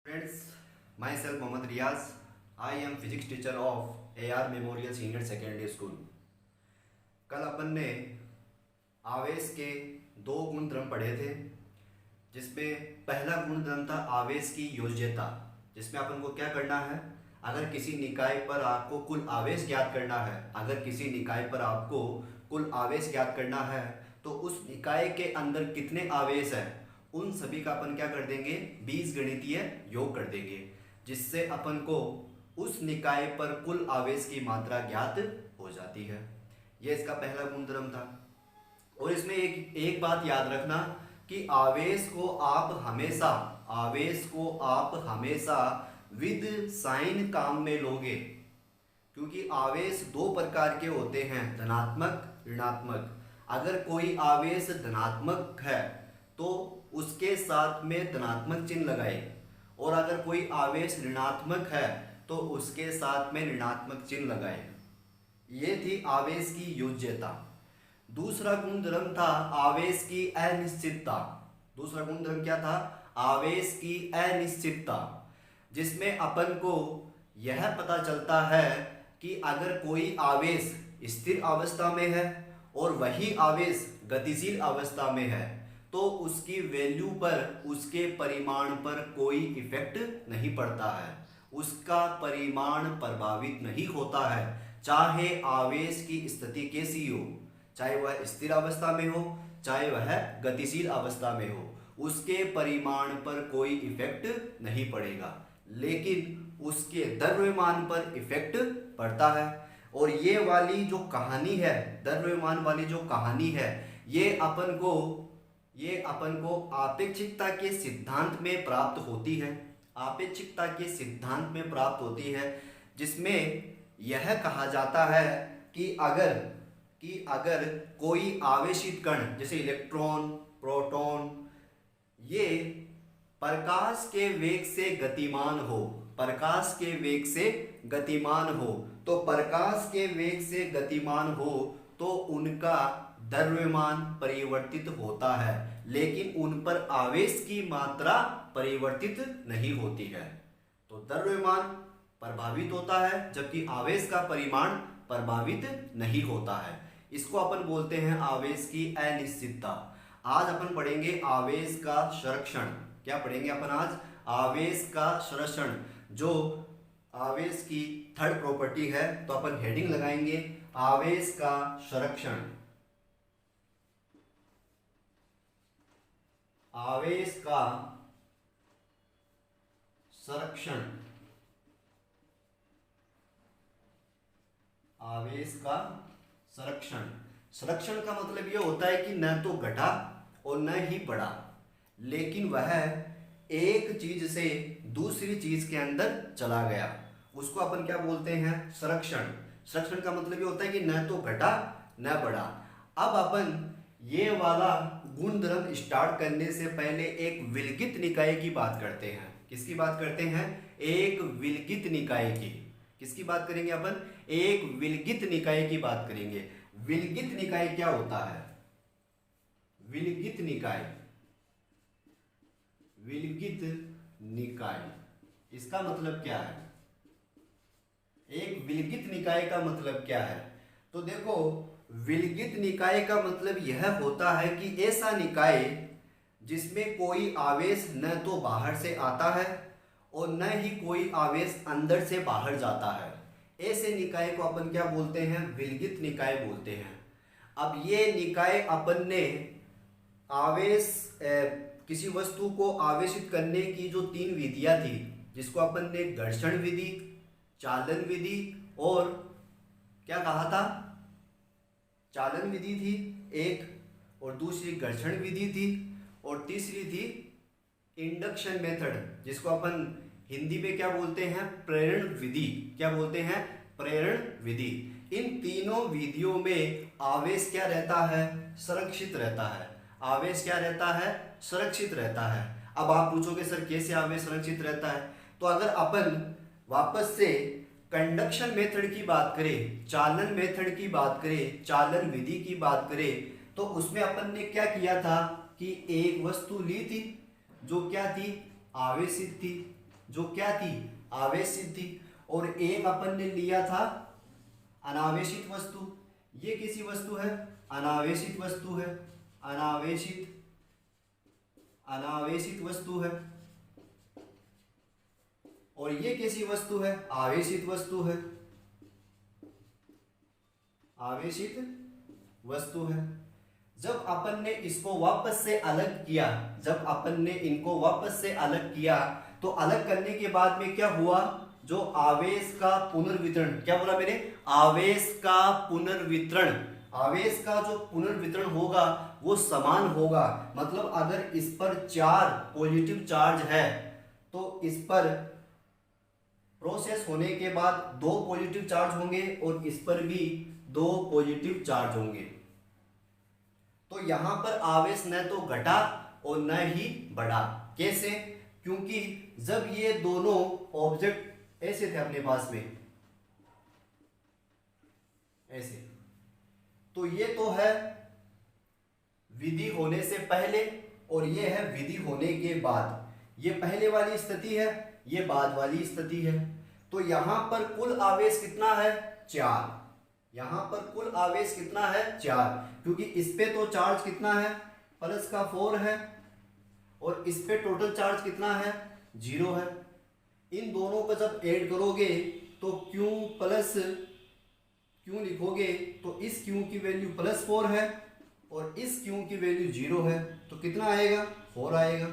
Friends, myself Mohammad Riaz. I am physics teacher of AR Memorial Senior Secondary School. कल अपन ने आवेश के दो गुणधर्म पढ़े थे, जिसमें पहला गुणधर्म था आवेश की योज्यता, जिसमें अपन को क्या करना है। अगर किसी निकाय पर आपको कुल आवेश ज्ञात करना है, तो उस निकाय के अंदर कितने आवेश हैं, उन सभी का अपन क्या कर देंगे, बीजगणितीय योग कर देंगे, जिससे अपन को उस निकाय पर कुल आवेश की मात्रा ज्ञात हो जाती है। यह इसका पहला गुणधर्म था। और इसमें एक बात याद रखना कि आवेश को आप हमेशा विद साइन काम में लोगे, क्योंकि आवेश दो प्रकार के होते हैं, धनात्मक ऋणात्मक। अगर कोई आवेश धनात्मक है तो उसके साथ में धनात्मक चिन्ह लगाए, और अगर कोई आवेश ऋणात्मक है तो उसके साथ में ऋणात्मक चिन्ह लगाए। ये थी आवेश की योज्यता। दूसरा गुणधर्म था आवेश की अनिश्चितता। दूसरा गुणधर्म क्या था? आवेश की अनिश्चितता, जिसमें अपन को यह पता चलता है कि अगर कोई आवेश स्थिर अवस्था में है और वही आवेश गतिशील अवस्था में है, तो उसकी वैल्यू पर, उसके परिमाण पर कोई इफेक्ट नहीं पड़ता है, उसका परिमाण प्रभावित नहीं होता है। चाहे आवेश की स्थिति कैसी हो, चाहे वह स्थिर अवस्था में हो, चाहे वह गतिशील अवस्था में हो, उसके परिमाण पर कोई इफेक्ट नहीं पड़ेगा, लेकिन उसके द्रव्यमान पर इफेक्ट पड़ता है। और ये वाली जो कहानी है, द्रव्यमान वाली जो कहानी है, ये अपन को आपेक्षिकता के सिद्धांत में प्राप्त होती है। आपेक्षिकता के सिद्धांत में प्राप्त होती है, जिसमें यह कहा जाता है कि अगर कोई आवेशित कण जैसे इलेक्ट्रॉन, प्रोटॉन, ये प्रकाश के वेग से गतिमान हो, तो प्रकाश के वेग से गतिमान हो तो उनका द्रव्यमान परिवर्तित होता है, लेकिन उन पर आवेश की मात्रा परिवर्तित नहीं होती है। तो द्रव्यमान प्रभावित होता है, जबकि आवेश का परिमाण प्रभावित नहीं होता है। इसको अपन बोलते हैं आवेश की अनिश्चितता। आज अपन पढ़ेंगे आवेश का संरक्षण। क्या पढ़ेंगे अपन आज? आवेश का संरक्षण, जो आवेश की थर्ड प्रॉपर्टी है। तो अपन हेडिंग लगाएंगे आवेश का संरक्षण। आवेश का संरक्षण, आवेश का संरक्षण। संरक्षण का मतलब यह होता है कि न तो घटा और न ही बढ़ा, लेकिन वह एक चीज से दूसरी चीज के अंदर चला गया, उसको अपन क्या बोलते हैं? संरक्षण। संरक्षण का मतलब ये होता है कि न तो घटा न बढ़ा। अब अपन ये वाला गुणधर्म स्टार्ट करने से पहले एक विलगित निकाय की बात करते हैं। किसकी बात करते हैं? एक विलगित निकाय की। किसकी बात करेंगे अपन? एक विलगित निकाय की बात करेंगे। विलगित निकाय क्या होता है? विलगित निकाय, इसका मतलब क्या है? एक विलगित निकाय का मतलब क्या है? तो देखो, विलगित निकाय का मतलब यह होता है कि ऐसा निकाय जिसमें कोई आवेश न तो बाहर से आता है और न ही कोई आवेश अंदर से बाहर जाता है, ऐसे निकाय को अपन क्या बोलते हैं? विलगित निकाय बोलते हैं। अब ये निकाय अपन ने किसी वस्तु को आवेशित करने की जो तीन विधियां थी, जिसको अपन ने घर्षण विधि, चालन विधि और क्या कहा था? चालन विधि थी एक, और दूसरी घर्षण विधि थी, और तीसरी थी इंडक्शन मेथड, जिसको अपन हिंदी में क्या बोलते हैं? प्रेरण विधि। क्या बोलते हैं? प्रेरण विधि। इन तीनों विधियों में आवेश क्या रहता है? संरक्षित रहता है। आवेश क्या रहता है? संरक्षित रहता है। अब आप पूछोगे सर कैसे आवेश संरक्षित रहता है? तो अगर अपन वापस से कंडक्शन मेथड की बात करें, चालन मेथड की बात करें, चालन विधि की बात करें, तो उसमें अपन ने क्या किया था कि एक वस्तु ली थी जो क्या थी? आवेशित थी। जो क्या थी, आवेशित थी, और एक अपन ने लिया था अनावेशित वस्तु। ये कैसी वस्तु है, अनावेशित वस्तु है, अनावेशित वस्तु है। और ये कैसी वस्तु है, आवेशित वस्तु है, आवेशित वस्तु है। जब अपन ने इसको वापस से अलग किया, जब अपन ने इनको वापस से अलग किया, तो अलग करने के बाद में क्या हुआ, जो आवेश का पुनर्वितरण, क्या बोला मैंने, आवेश का पुनर्वितरण, आवेश का जो पुनर्वितरण होगा वो समान होगा। मतलब अगर इस पर 4 पॉजिटिव चार्ज है तो इस पर प्रोसेस होने के बाद 2 पॉजिटिव चार्ज होंगे और इस पर भी 2 पॉजिटिव चार्ज होंगे। तो यहां पर आवेश न तो घटा और न ही बढ़ा। कैसे, क्योंकि जब ये दोनों ऑब्जेक्ट ऐसे थे अपने पास में, ऐसे, तो ये तो है विधि होने से पहले और ये है विधि होने के बाद। ये पहले वाली स्थिति है, ये बाद वाली स्थिति है। तो यहां पर कुल आवेश कितना है, 4। यहां पर कुल आवेश कितना है, 4, क्योंकि इस पे तो चार्ज कितना है, प्लस का 4 है, और इस पे टोटल चार्ज कितना है, 0 है। इन दोनों को जब ऐड करोगे तो Q प्लस Q लिखोगे तो इस Q की वैल्यू +4 है और इस Q की वैल्यू 0 है, तो कितना आएगा, 4 आएगा।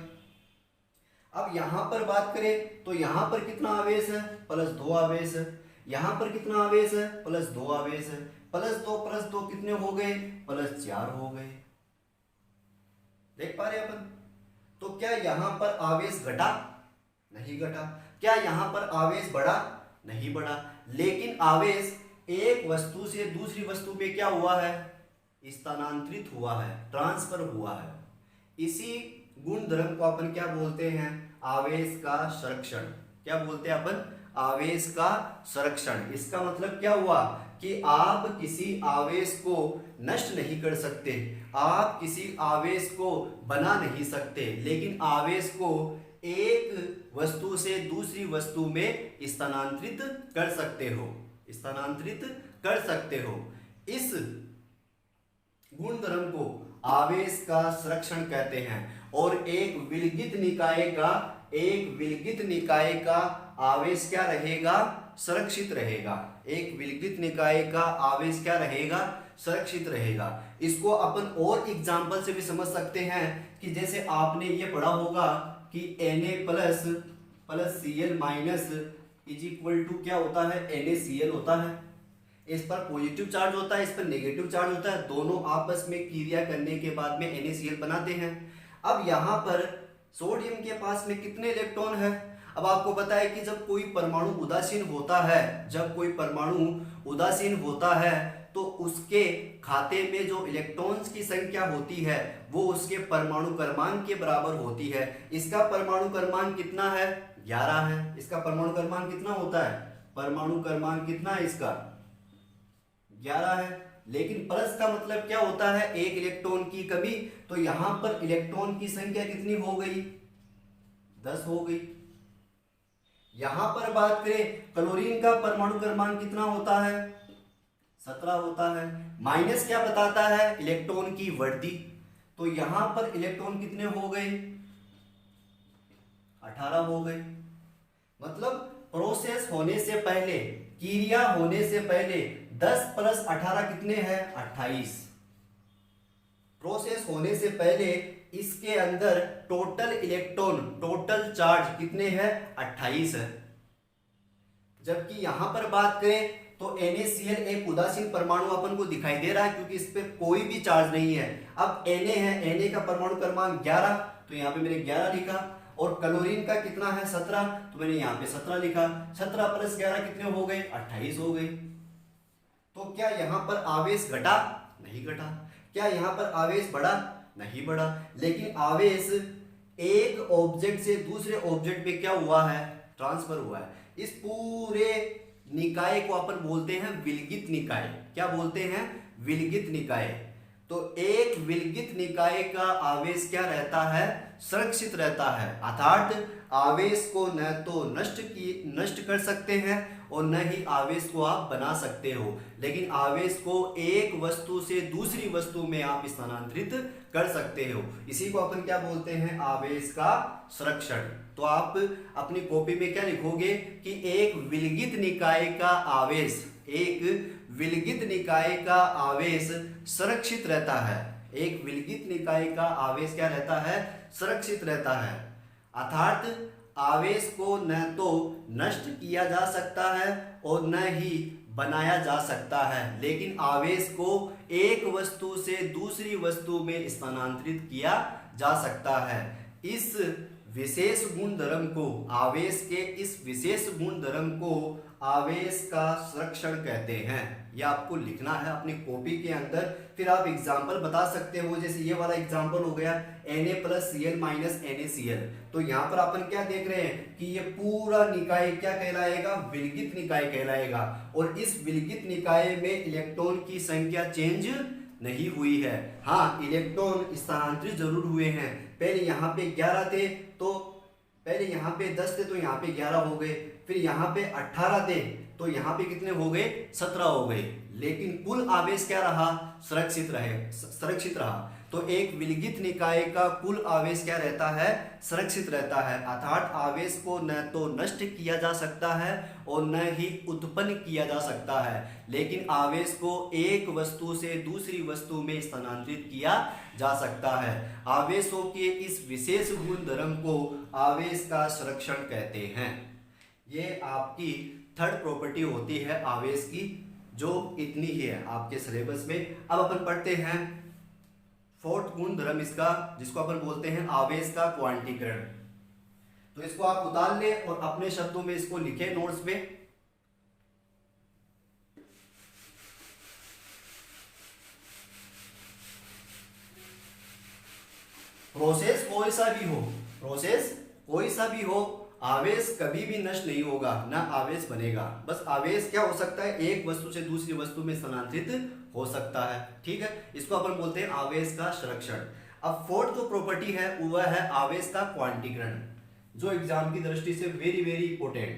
अब यहां पर बात करें तो यहां पर कितना आवेश है, +2 आवेश है। यहां पर कितना आवेश है, +2 आवेश है। +2 कितने हो गए, +4 हो गए। देख पा रहे अपन। तो क्या यहां पर आवेश घटा, नहीं घटा। क्या यहां पर आवेश बढ़ा, नहीं बढ़ा। लेकिन आवेश एक वस्तु से दूसरी वस्तु पे क्या हुआ है, स्थानांतरित हुआ है, ट्रांसफर हुआ है। इसी गुण धर्म को अपन क्या बोलते हैं, आवेश का संरक्षण। क्या बोलते हैं अपन, आवेश का संरक्षण। इसका मतलब क्या हुआ कि आप किसी आवेश को नष्ट नहीं कर सकते, आप किसी आवेश को बना नहीं सकते, लेकिन आवेश को एक वस्तु से दूसरी वस्तु में स्थानांतरित कर सकते हो, स्थानांतरित कर सकते हो। इस गुण धर्म को आवेश का संरक्षण कहते हैं। और एक विलगित निकाय का आवेश क्या रहेगा, संरक्षित रहेगा। एक विलगित निकाय का आवेश क्या रहेगा, संरक्षित रहेगा। इसको अपन और एग्जांपल से भी समझ सकते हैं कि जैसे आपने ये पढ़ा होगा कि Na+Cl- इज इक्वल टू क्या होता है, NaCl होता है। इस पर पॉजिटिव चार्ज होता है, इस पर नेगेटिव चार्ज होता है, दोनों आपस में क्रिया करने के बाद में NaCl बनाते हैं। अब यहाँ पर सोडियम के पास में कितने इलेक्ट्रॉन है। अब आपको पता है कि जब कोई परमाणु उदासीन होता है, जब कोई परमाणु उदासीन होता है तो उसके खाते में जो इलेक्ट्रॉन्स की संख्या होती है वो उसके परमाणु क्रमांक के बराबर होती है। इसका परमाणु क्रमांक कितना है, 11 है। इसका परमाणु क्रमांक कितना होता है, परमाणु क्रमांक कितना है इसका, 11 है। लेकिन प्लस का मतलब क्या होता है, एक इलेक्ट्रॉन की कमी। तो यहां पर इलेक्ट्रॉन की संख्या कितनी हो गई, 10 हो गई। यहां पर बात करें क्लोरीन का परमाणु क्रमांक कितना होता है, 17 होता है। माइनस क्या बताता है, इलेक्ट्रॉन की वृद्धि। तो यहां पर इलेक्ट्रॉन कितने हो गए, 18 हो गए। मतलब प्रोसेस होने से पहले, क्रिया होने से पहले 10 + 18 कितने हैं, 28। प्रोसेस होने से पहले इसके अंदर टोटल इलेक्ट्रॉन, टोटल चार्ज कितने हैं, 28 है। जबकि यहां पर बात करें तो NaCl एक उदासीन परमाणु अपन को दिखाई दे रहा है क्योंकि इस पे कोई भी चार्ज नहीं है। अब Na है, Na का परमाणु क्रमांक 11, तो यहाँ पे मैंने 11 लिखा। और क्लोरीन का कितना है, 17, तो मैंने यहाँ पे 17 लिखा। 17 + 11 कितने हो गए, 28 हो गए। तो क्या यहाँ पर आवेश घटा, नहीं घटा। क्या यहाँ पर आवेश बढ़ा, नहीं बढ़ा। लेकिन आवेश एक ऑब्जेक्ट से दूसरे ऑब्जेक्ट पे क्या हुआ है, ट्रांसफर हुआ है। इस पूरे निकाय को अपन बोलते हैं विलगित निकाय। क्या बोलते हैं, विलगित निकाय। तो एक विलगित निकाय का आवेश क्या रहता है, सुरक्षित रहता है, अर्थात आवेश को न तो नष्ट कर सकते हैं और न ही आवेश को आप बना सकते हो, लेकिन आवेश को एक वस्तु से दूसरी वस्तु में आप स्थानांतरित कर सकते हो। इसी को अपन क्या बोलते हैं, आवेश का संरक्षण। तो आप अपनी कॉपी में क्या लिखोगे कि एक विलगित निकाय का आवेश, एक विलगित निकाय का आवेश सुरक्षित रहता है। एक विलगित निकाय का आवेश क्या रहता है, सुरक्षित रहता है, अर्थात आवेश को न तो नष्ट किया जा सकता है और न ही बनाया जा सकता है, लेकिन आवेश को एक वस्तु से दूसरी वस्तु में स्थानांतरित किया जा सकता है। इस विशेष गुण धर्म को, आवेश के इस विशेष गुण धर्म को आवेश का संरक्षण कहते हैं। यह आपको लिखना है अपनी कॉपी के अंदर, फिर आप एग्जाम्पल बता सकते हो। जैसे ये वाला एग्जाम्पल हो गया Na+Cl - NaCl। तो यहाँ पर अपन क्या देख रहे हैं कि ये पूरा निकाय क्या कहलाएगा, विलगित निकाय कहलाएगा, और इस विलगित निकाय में इलेक्ट्रॉन की संख्या चेंज नहीं हुई है। हाँ, इलेक्ट्रॉन स्थानांतरित जरूर हुए हैं। पहले यहाँ पे 11 थे, तो पहले यहाँ पे 10 थे तो यहाँ पे 11 हो गए, फिर यहाँ पे 18 थे तो यहाँ पे कितने हो गए, 17 हो गए, लेकिन कुल आवेश क्या रहा, सुरक्षित रहा। तो एक विलगित निकाय का कुल आवेश क्या रहता है, सुरक्षित रहता है, अर्थात आवेश को न तो नष्ट किया जा सकता है और न ही उत्पन्न किया जा सकता है, लेकिन आवेश को एक वस्तु से दूसरी वस्तु में स्थानांतरित किया जा सकता है। आवेशों के इस विशेष गुण धर्म को आवेश का संरक्षण कहते हैं। ये आपकी थर्ड प्रॉपर्टी होती है आवेश की, जो इतनी ही है आपके सिलेबस में। अब अपन पढ़ते हैं फोर्थ गुण धर्म इसका, जिसको अपन बोलते हैं आवेश का क्वांटीकरण। तो इसको आप उतार ले और अपने शब्दों में इसको लिखे नोट्स में। प्रोसेस कोई सा भी हो, आवेश कभी भी नष्ट नहीं होगा, ना आवेश बनेगा। बस आवेश क्या हो सकता है, एक वस्तु से दूसरी वस्तु में स्थानांतरित हो सकता है। ठीक है, इसको अपन बोलते हैं आवेश का संरक्षण। अब फोर्थ जो प्रॉपर्टी है वह है आवेश का क्वांटीकरण, जो एग्जाम की दृष्टि से वेरी वेरी इंपॉर्टेंट।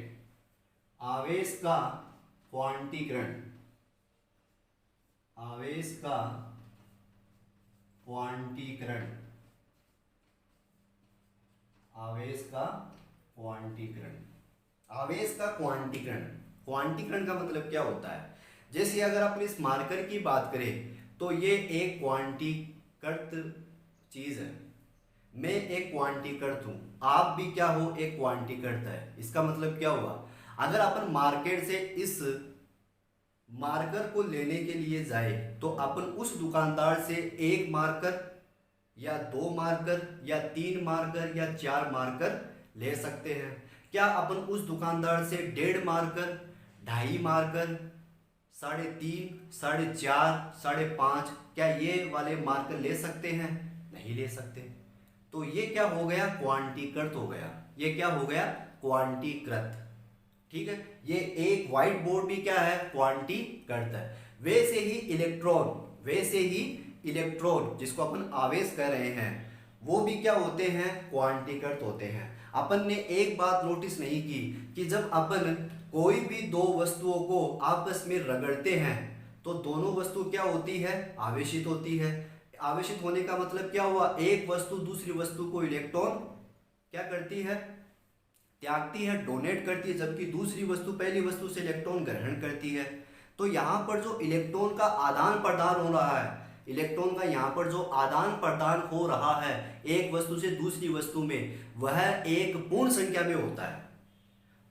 आवेश का क्वांटीकरण, आवेश का क्वांटीकरण, आवेश का क्वांटीकरण। आवेश का क्वांटीकरण, क्वांटीकरण का मतलब क्या होता है, जैसे अगर अपन इस मार्कर की बात करें तो ये एक क्वांटीकृत चीज है। मैं एक क्वांटीकृत हूं, आप भी क्या हो, एक क्वांटीकृत है। इसका मतलब क्या हुआ, अगर अपन मार्केट से इस मार्कर को लेने के लिए जाए तो अपन उस दुकानदार से एक मार्कर या 2 मार्कर या 3 मार्कर या 4 मार्कर ले सकते हैं। क्या अपन उस दुकानदार से 1.5 मार्कर, 2.5 मार्कर, 3.5, 4.5, 5.5 क्या ये वाले मार्कर ले सकते हैं? नहीं ले सकते। तो ये क्या हो गया, क्वांटीकृत हो गया। ये क्या हो गया, क्वांटीकृत। ठीक है, ये एक व्हाइट बोर्ड भी क्या है, क्वांटीकृत है। वैसे ही इलेक्ट्रॉन जिसको अपन आवेश कह रहे हैं वो भी क्या होते हैं, क्वांटीकृत होते हैं। अपन ने एक बात नोटिस नहीं की कि जब अपन कोई भी 2 वस्तुओं को आपस में रगड़ते हैं तो दोनों वस्तु क्या होती है, आवेशित होती है। आवेशित होने का मतलब क्या हुआ, एक वस्तु दूसरी वस्तु को इलेक्ट्रॉन क्या करती है, त्यागती है, डोनेट करती है, जबकि दूसरी वस्तु पहली वस्तु से इलेक्ट्रॉन ग्रहण करती है। तो यहाँ पर जो इलेक्ट्रॉन का आदान प्रदान हो रहा है, इलेक्ट्रॉन का यहाँ पर जो आदान प्रदान हो रहा है एक वस्तु से दूसरी वस्तु में, वह एक पूर्ण संख्या में होता है,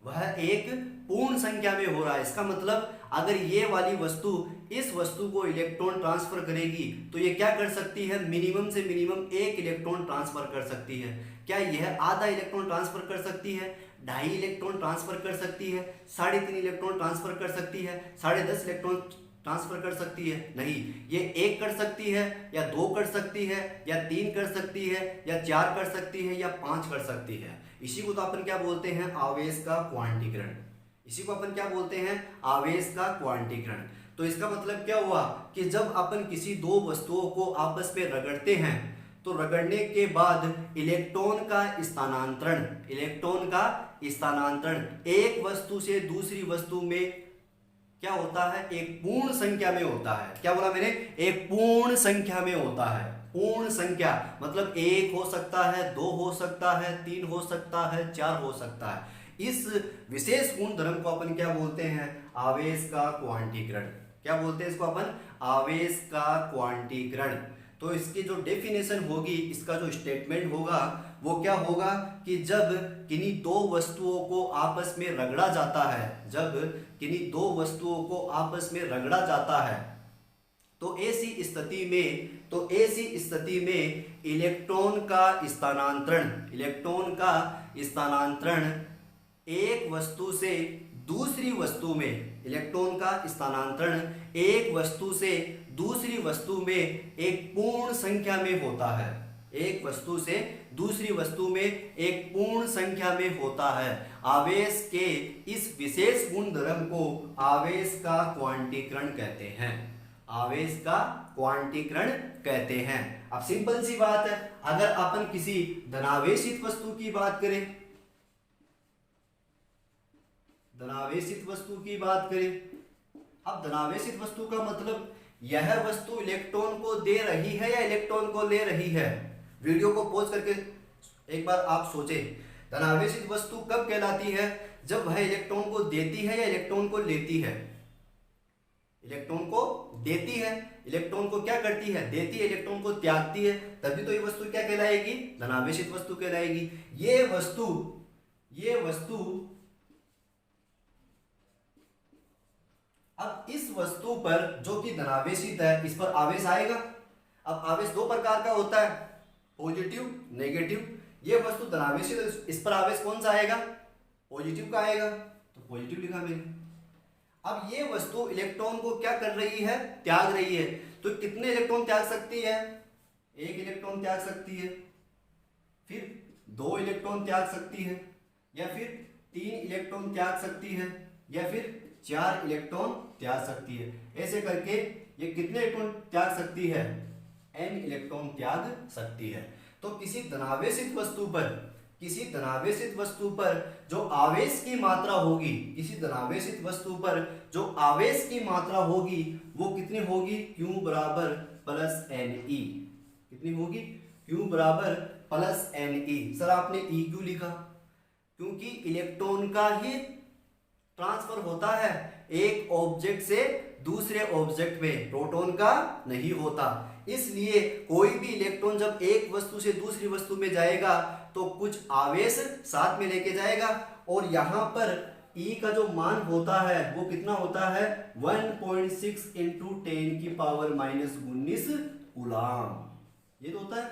वह एक पूर्ण संख्या में हो रहा है। इसका मतलब अगर ये वाली वस्तु इस वस्तु को इलेक्ट्रॉन ट्रांसफर करेगी तो ये क्या कर सकती है, मिनिमम से मिनिमम 1 इलेक्ट्रॉन ट्रांसफर कर सकती है। क्या यह आधा इलेक्ट्रॉन ट्रांसफर कर सकती है, 2.5 इलेक्ट्रॉन ट्रांसफर कर सकती है, 3.5 इलेक्ट्रॉन ट्रांसफर कर सकती है, 10.5 इलेक्ट्रॉन ट्रांसफर कर सकती है? नहीं, ये 1 कर सकती है या 2 कर सकती है या 3 कर सकती है या 4 कर सकती है या 5 कर सकती है। इसी को तो अपन क्या बोलते हैं, आवेश का क्वांटीकरण। इसी को अपन क्या बोलते हैं, आवेश का क्वांटीकरण। तो तो इसका मतलब क्या हुआ कि जब अपन किसी दो वस्तुओं को आपस में रगड़ते हैं तो रगड़ने के बाद इलेक्ट्रॉन का स्थानांतरण एक वस्तु से दूसरी वस्तु में क्या होता है, एक पूर्ण संख्या में होता है। क्या बोला मैंने, एक पूर्ण संख्या में होता है। पूर्ण संख्या मतलब एक हो सकता है, दो हो सकता है, तीन हो सकता है, चार हो सकता है। इस विशेष गुण धर्म को अपन क्या बोलते हैं, आवेश का क्वांटीकरण। क्या बोलते हैं इसको अपन, आवेश का क्वांटीकरण। तो इसकी जो डेफिनेशन होगी, इसका जो स्टेटमेंट होगा वो क्या होगा कि जब किन्हीं दो वस्तुओं को आपस में रगड़ा जाता है, जब किन्हीं दो वस्तुओं को आपस में रगड़ा जाता है तो ऐसी स्थिति में इलेक्ट्रॉन का स्थानांतरण एक वस्तु से दूसरी वस्तु में, इलेक्ट्रॉन का स्थानांतरण एक वस्तु से दूसरी वस्तु में एक पूर्ण संख्या में होता है। एक वस्तु से दूसरी वस्तु में एक पूर्ण संख्या में होता है। आवेश के इस विशेष गुण धर्म को आवेश का क्वांटीकरण कहते हैं। आवेश का क्वांटीकरण कहते हैं। अब सिंपल सी बात है, अगर अपन किसी धनावेशित वस्तु की बात करें, अब धनावेशित वस्तु का मतलब यह वस्तु इलेक्ट्रॉन को दे रही है या इलेक्ट्रॉन को ले रही है। वीडियो को पॉज करके एक बार आप सोचें, धनावेशित वस्तु कब कहलाती है, जब वह इलेक्ट्रॉन को देती है या इलेक्ट्रॉन को लेती है। इलेक्ट्रॉन को देती है, इलेक्ट्रॉन को क्या करती है, देती है, इलेक्ट्रॉन को त्यागती है, तभी तो ये वस्तु क्या कहलाएगी, धनावेशित वस्तु कहलाएगी। ये वस्तु अब इस वस्तु पर जो कि धनावेशित है, इस पर आवेश आएगा। अब आवेश दो प्रकार का होता है, पॉजिटिव, नेगेटिव। ये वस्तु धनावेशित है, इस पर आवेश कौन सा आएगा, पॉजिटिव का आएगा, तो पॉजिटिव लिखा मैंने। अब ये वस्तु इलेक्ट्रॉन को क्या कर रही है, त्याग रही है। तो कितने इलेक्ट्रॉन त्याग सकती है, एक इलेक्ट्रॉन त्याग सकती है, फिर दो इलेक्ट्रॉन त्याग सकती है, या फिर तीन इलेक्ट्रॉन त्याग सकती है, या फिर चार इलेक्ट्रॉन त्याग सकती है। ऐसे करके ये कितने इलेक्ट्रॉन त्याग सकती है, n इलेक्ट्रॉन त्याग सकती है। तो किसी धनावेशित वस्तु पर जो आवेश की मात्रा होगी, वो कितनी होगी, Q बराबर प्लस Ne। कितनी होगी, Q बराबर प्लस Ne। सर आपने E क्यों लिखा, क्योंकि इलेक्ट्रॉन का ही ट्रांसफर होता है एक ऑब्जेक्ट से दूसरे ऑब्जेक्ट में, प्रोटॉन का नहीं होता। इसलिए कोई भी इलेक्ट्रॉन जब एक वस्तु से दूसरी वस्तु में जाएगा तो कुछ आवेश साथ में लेके जाएगा, और यहां पर E का जो मान होता है वो कितना होता है, 1.6 इंटू 10 की पावर -19 कूलाम। ये तो होता है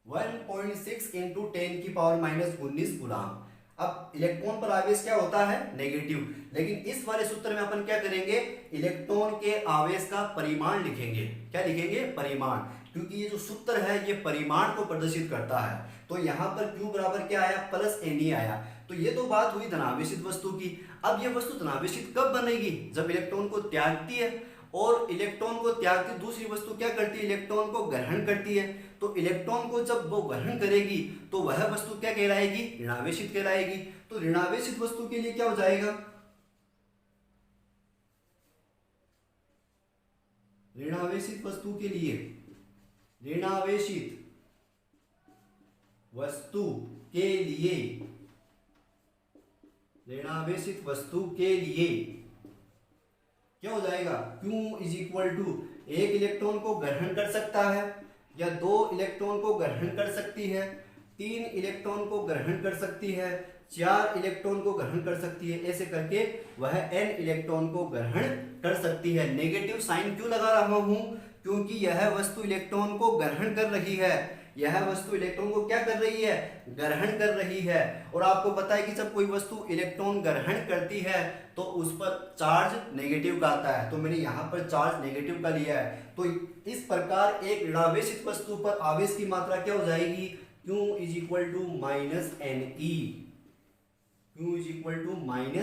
1.6 इंटू 10 की पावर -19 कूलाम। अब इलेक्ट्रॉन पर आवेश क्या होता है, नेगेटिव। लेकिन इस वाले सूत्र में अपन क्या करेंगे, इलेक्ट्रॉन के आवेश का परिमाण लिखेंगे। क्या लिखेंगे, परिमाण, क्योंकि ये जो सूत्र है ये परिमाण को प्रदर्शित करता है। तो यहाँ पर Q बराबर क्या आया, प्लस Ne आया। तो ये तो बात हुई धनावेशित वस्तु की। अब ये वस्तु धनावेशित कब बनेगी, जब इलेक्ट्रॉन को त्यागती है, और इलेक्ट्रॉन को त्यागती दूसरी वस्तु क्या करती है, इलेक्ट्रॉन को ग्रहण करती है। तो इलेक्ट्रॉन को जब वो ग्रहण करेगी तो वह वस्तु क्या कहलाएगी, ऋणावेशित कहलाएगी। तो ऋणावेशित वस्तु के लिए क्या हो जाएगा, ऋणावेशित वस्तु के लिए, ऋणावेशित वस्तु के लिए, ऋणावेशित वस्तु के लिए क्या हो जाएगा, Q इज इक्वल टू एक इलेक्ट्रॉन को ग्रहण कर सकता है, या दो इलेक्ट्रॉन को ग्रहण कर सकती है, तीन इलेक्ट्रॉन को ग्रहण कर सकती है, चार इलेक्ट्रॉन को ग्रहण कर सकती है। ऐसे करके वह n इलेक्ट्रॉन को ग्रहण कर सकती है। नेगेटिव साइन क्यों लगा रहा हूं, क्योंकि यह वस्तु इलेक्ट्रॉन को ग्रहण कर रही है। यह वस्तु इलेक्ट्रॉन को क्या कर रही है, ग्रहण कर रही है। और आपको पता है कि जब कोई वस्तु इलेक्ट्रॉन ग्रहण करती है तो उस पर चार्ज नेगेटिव का आता है। तो मैंने यहाँ पर चार्ज नेगेटिव का लिया है। तो इस प्रकार एक ऋणावेशित वस्तु पर आवेश की मात्रा क्या हो जाएगी, Q is equal to -Ne। Q is equal to -Ne।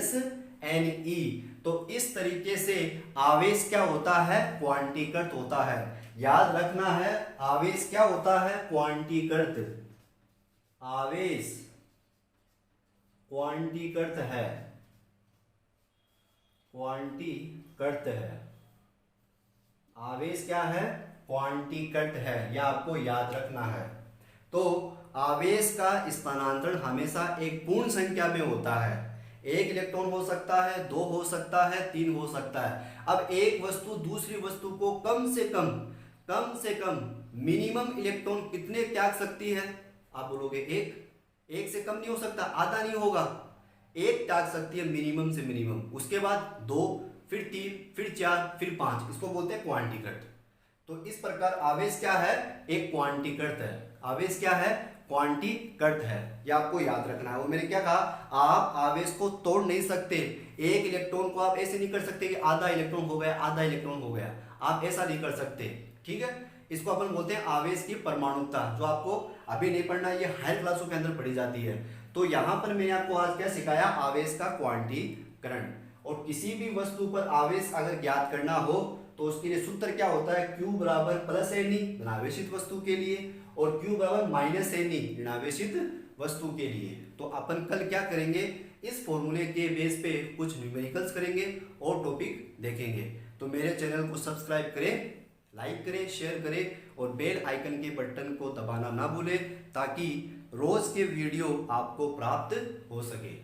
तो इस तरीके से आवेश क्या होता है, क्वांटीकृत होता है। याद रखना है, आवेश क्या होता है, क्वांटीकृत। आवेश क्वांटीकृत है, क्वांटीकृत है। आवेश क्या है, क्वांटीकृत है, यह आपको याद रखना है। तो आवेश का स्थानांतरण हमेशा एक पूर्ण संख्या में होता है। एक इलेक्ट्रॉन हो सकता है, दो हो सकता है, तीन हो सकता है। अब एक वस्तु दूसरी वस्तु को कम से कम मिनिमम इलेक्ट्रॉन कितने त्याग सकती है? आप बोलोगे एक से कम नहीं हो सकता, आधा नहीं होगा, एक त्याग सकती है मिनिमम से मिनिमम। उसके बाद दो, फिर तीन, फिर चार, फिर पांच, इसको बोलते हैं क्वांटीकृत। तो इस प्रकार आवेश क्या है, एक क्वांटीकृत है। आवेश क्या है, क्वांटीकृत है, ये आपको याद रखना है। और मैंने क्या कहा, आप आवेश को तोड़ नहीं सकते। एक इलेक्ट्रॉन को आप ऐसे नहीं कर सकते कि आधा इलेक्ट्रॉन हो गया, आधा इलेक्ट्रॉन हो गया, आप ऐसा नहीं कर सकते। ठीक है, इसको अपन बोलते हैं आवेश की परमाणुकता, जो आपको अभी नहीं पढ़ना, ये हायर क्लासों के अंदर पढ़ी जाती है। तो यहां पर मैंने आपको आज क्या सिखाया, आवेश का क्वांटीकरण। और किसी भी वस्तु पर आवेश अगर ज्ञात करना हो तो उसके लिए सूत्र क्या होता है, Q बराबर प्लस एनी धनावेशित वस्तु के लिए, और Q बराबर माइनस एनी ऋणावेशित वस्तु के लिए। तो अपन कल क्या करेंगे, इस फॉर्मूले के बेस पे कुछ न्यूमेरिकल्स करेंगे और टॉपिक देखेंगे। तो मेरे चैनल को सब्सक्राइब करें, लाइक करें, शेयर करें और बेल आइकन के बटन को दबाना ना भूलें, ताकि रोज के वीडियो आपको प्राप्त हो सके।